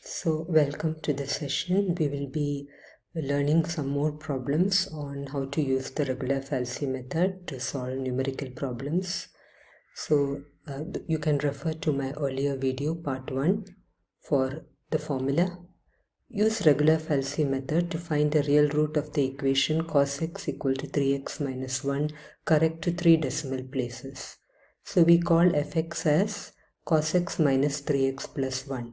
So welcome to the session. We will be learning some more problems on how to use the Regula Falsi method to solve numerical problems. So you can refer to my earlier video part 1 for the formula. Use Regula Falsi method to find the real root of the equation cos x equal to 3x minus 1 correct to 3 decimal places. So we call fx as cos x minus 3x plus 1.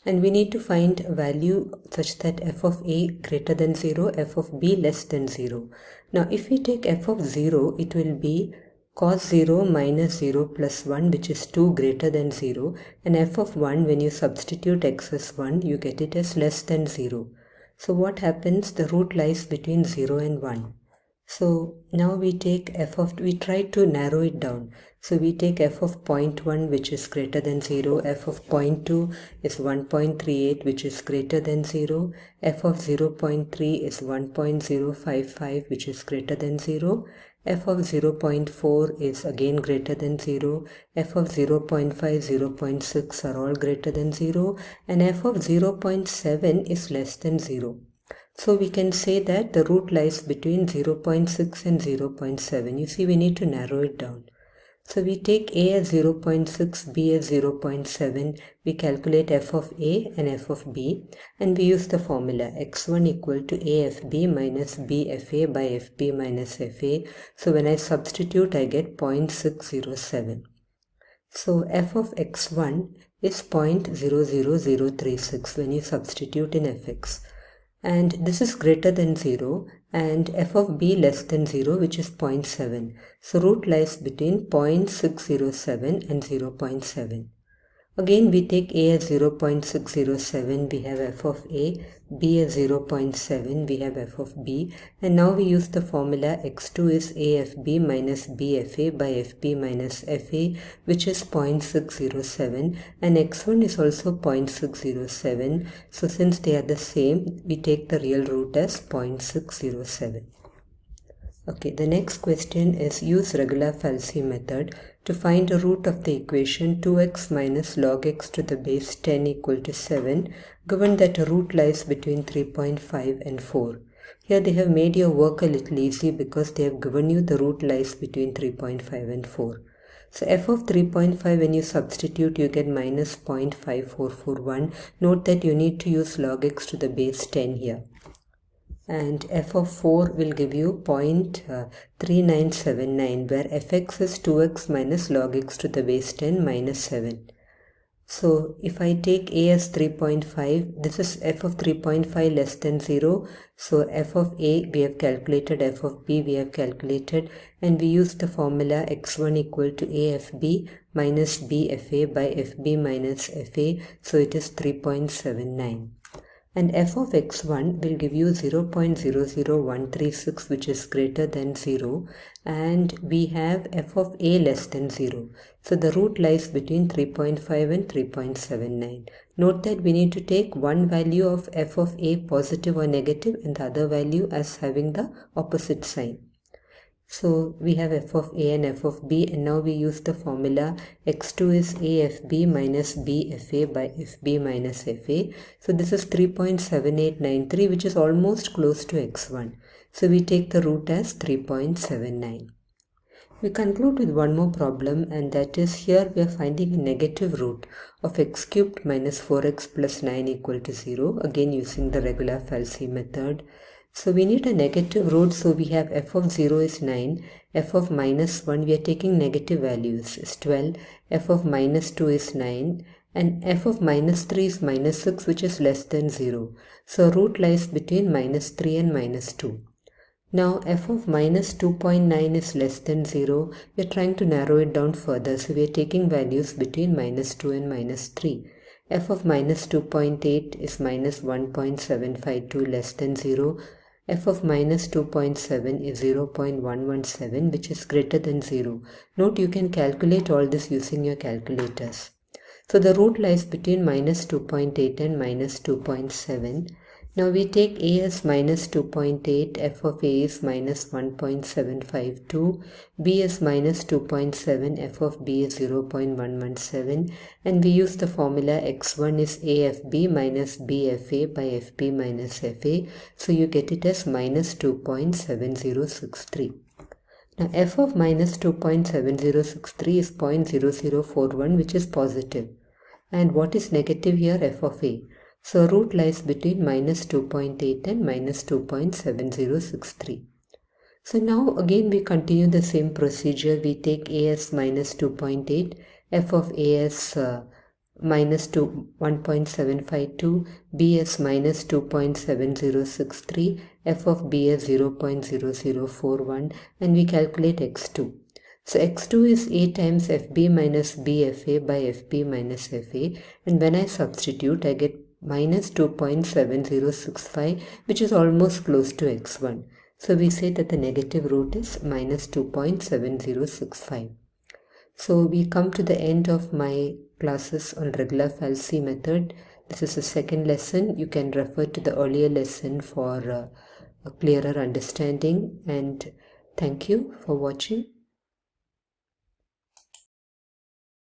And we need to find a value such that f of a greater than 0, f of b less than 0. Now if we take f of 0, it will be cos 0 minus 0 plus 1, which is 2 greater than 0, and f of 1, when you substitute x as 1, you get it as less than 0. So what happens? The root lies between 0 and 1. So now we try to narrow it down. So we take f of 0.1, which is greater than 0, f of 0.2 is 1.38, which is greater than 0, f of 0.3 is 1.055, which is greater than 0, f of 0.4 is again greater than 0, f of 0.5, 0.6 are all greater than 0, and f of 0.7 is less than 0. So we can say that the root lies between 0.6 and 0.7. You see, we need to narrow it down. So we take a as 0.6, b as 0.7. We calculate f of a and f of b, and we use the formula x1 equal to afb minus bfa by fb minus fa. So when I substitute, I get 0.607. So f of x1 is 0.00036 when you substitute in fx. And this is greater than 0, and f of b less than 0, which is 0.7. So root lies between 0.607 and 0.7. Again, we take a as 0.607, we have f of a, b as 0.7, we have f of b, and now we use the formula x2 is afb minus bfa by fb minus fa, which is 0.607, and x1 is also 0.607, so since they are the same, we take the real root as 0.607. Okay, the next question is use Regula Falsi method to find a root of the equation 2x minus log x to the base 10 equal to 7, given that a root lies between 3.5 and 4. Here they have made your work a little easy because they have given you the root lies between 3.5 and 4. So f of 3.5, when you substitute, you get minus 0.5441. Note that you need to use log x to the base 10 here. And f of 4 will give you 0.3979, where fx is 2x minus log x to the base 10 minus 7. So if I take a as 3.5, this is f of 3.5 less than 0. So f of a we have calculated, f of b we have calculated, and we use the formula x1 equal to afb minus bfa by fb minus fa. So it is 3.79. And f of x1 will give you 0.00136, which is greater than 0, and we have f of a less than 0. So the root lies between 3.5 and 3.79. Note that we need to take one value of f of a positive or negative and the other value as having the opposite sign. So we have f of a and f of b, and now we use the formula x2 is afb minus bfa by fb minus fa. So this is 3.7893, which is almost close to x1. So we take the root as 3.79. We conclude with one more problem, and that is here we are finding a negative root of x cubed minus 4x plus 9 equal to 0, again using the Regula Falsi method. So we need a negative root, so we have f of 0 is 9, f of minus 1, we are taking negative values, is 12, f of minus 2 is 9, and f of minus 3 is minus 6, which is less than 0. So root lies between minus 3 and minus 2. Now f of minus 2.9 is less than 0. We are trying to narrow it down further, so we are taking values between minus 2 and minus 3. F of minus 2.8 is minus 1.752 less than 0. F of minus 2.7 is 0.117, which is greater than 0. Note you can calculate all this using your calculators. So the root lies between minus 2.8 and minus 2.7. Now we take a as minus 2.8, f of a is minus 1.752, b is minus 2.7, f of b is 0.117, and we use the formula x1 is afb minus bfa by fb minus fa, so you get it as minus 2.7063. Now f of minus 2.7063 is 0.0041, which is positive. And what is negative here? F of a. So root lies between minus 2.8 and minus 2.7063. So now again we continue the same procedure. We take a as minus 2.8, f of a as minus 1.752, b as minus 2.7063, f of b as 0.0041, and we calculate x2. So x2 is a times fb minus bfa by fb minus fa, and when I substitute I get minus 2.7065, which is almost close to x1. So we say that the negative root is minus 2.7065. So we come to the end of my classes on Regula Falsi method. This is the second lesson. You can refer to the earlier lesson for a clearer understanding, and thank you for watching.